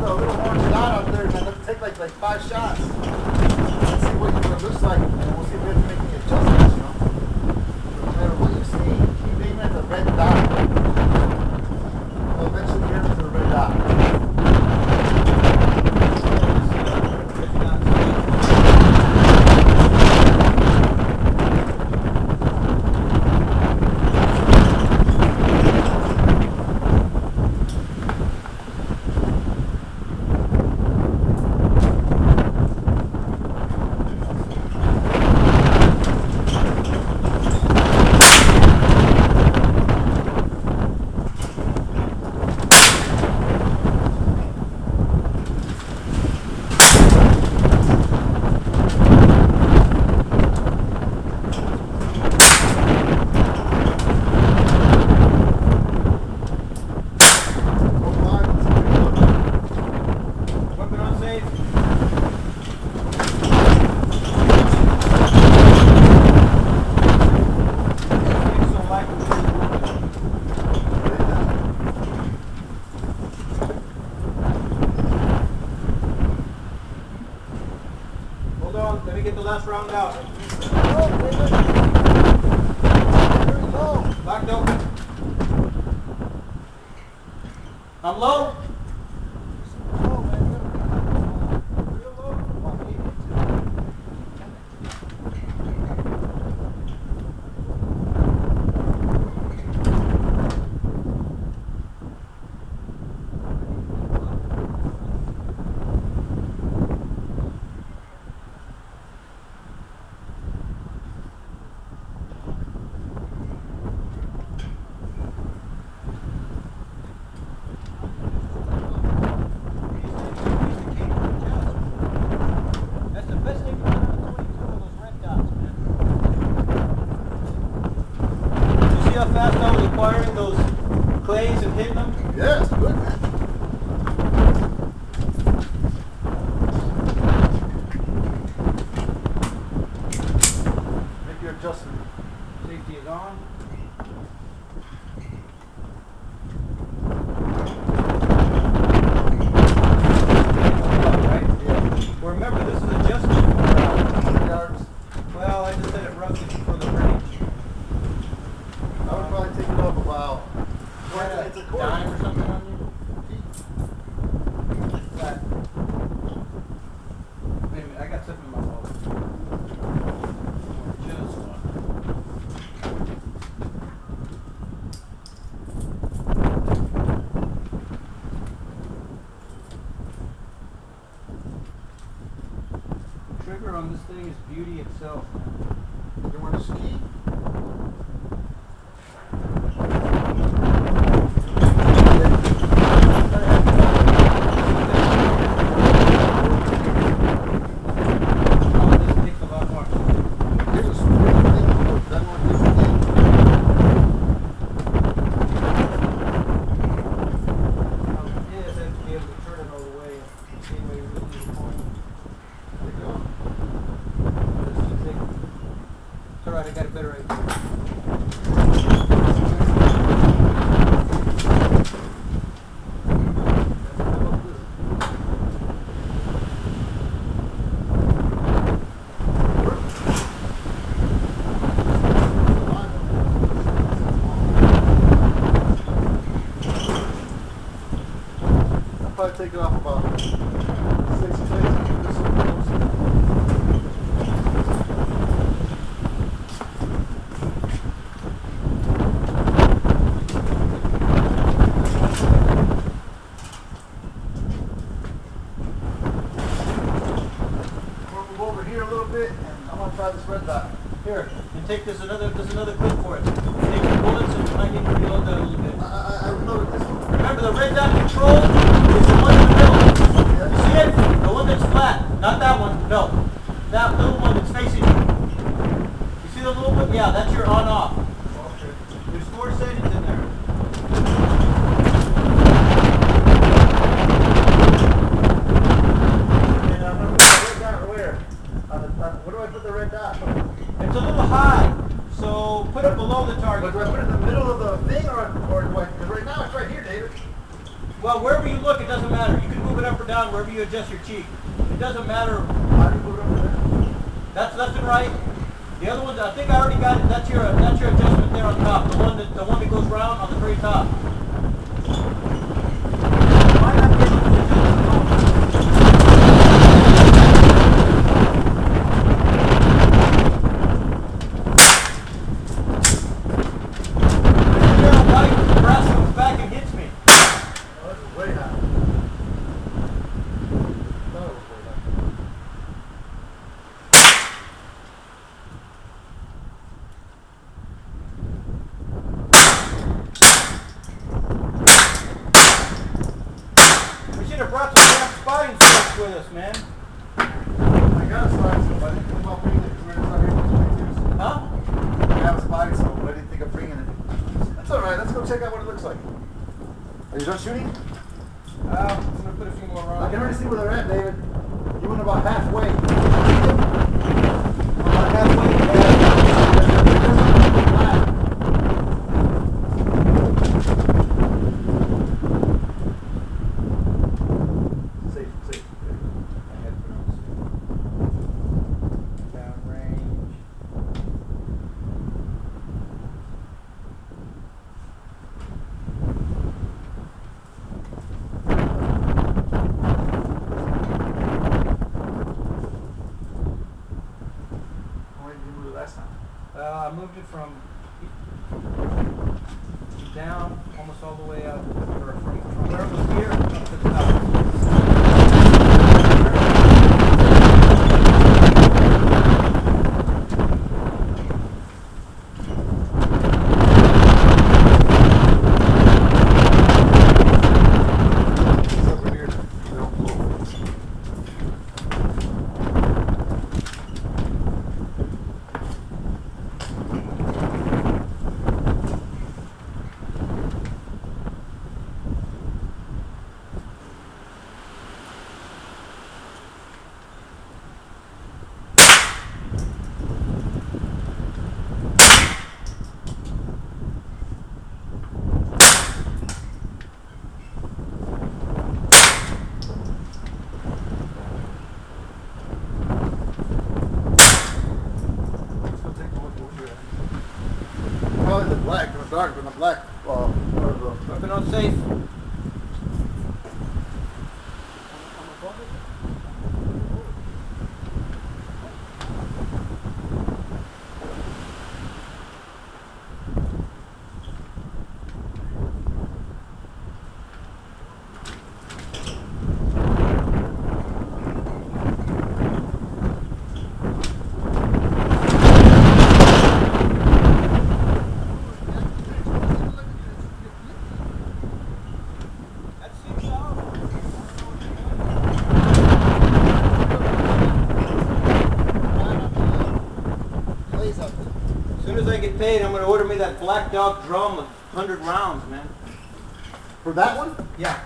the little orange dot out there, man. Let's take like 5 shots. Let's see what it looks like, and we'll see if we have to make any adjustments, you know. No matter what you see, keep aiming at the red dot. We'll eventually get into the red dot. Let me get the last round out. Locked open. I'm low. How fast I was acquiring those clays and hitting them? Yes, good, man. Make your adjustment. Safety is on. Right? Yeah. Well, remember, this is adjustment for 100 yards. well, I just said it roughly for the range. I would probably take it up about. It's a dime or something on you? Flat. Wait a minute, I got something in my wallet. Just one. The trigger on this thing is beauty itself. You want to ski? Alright, I got a better idea. I'll probably take it off about 6 clicks. Over here a little bit, and I want to try this red dot. Here, and take this another clip for it. Take the bullets and I need to reload that a little bit. I reloaded this one. Remember, the red dot control is the one in the middle. You see it? The one that's flat. Not that one. No. That little one that's facing you. You see the little one? Yeah, that's your on-off. Okay. There's 4 settings in there. And I remember the red dot where? Where do I put the red dot? It's a little high, so put it below the target. But do I put it in the middle of the thing, or do I? Because right now it's right here, David. Well, wherever you look, it doesn't matter. You can move it up or down wherever you adjust your cheek. It doesn't matter. How do you move it over there? That's left and right. The other ones, I think I already got it. That's your adjustment there on top. The one that goes round on the very top. Why not get it to brought some damn spotting sticks with us, man. I got a spotting scope. I didn't think about bringing it. We're not here for 22s. Huh? I have a spotting scope, but I didn't think of bringing it. That's alright. Let's go check out what it looks like. Are you done shooting? I'm going to put a few more around. I can already see where they're at, David. You went about halfway. About halfway? I moved it from down almost all the way up, or from where it was here up to the top. Probably the black, or the dark, but the black. Weapon unsafe. As soon as I get paid, I'm going to order me that Black Dog drum of 100 rounds, man. For that one? Yeah.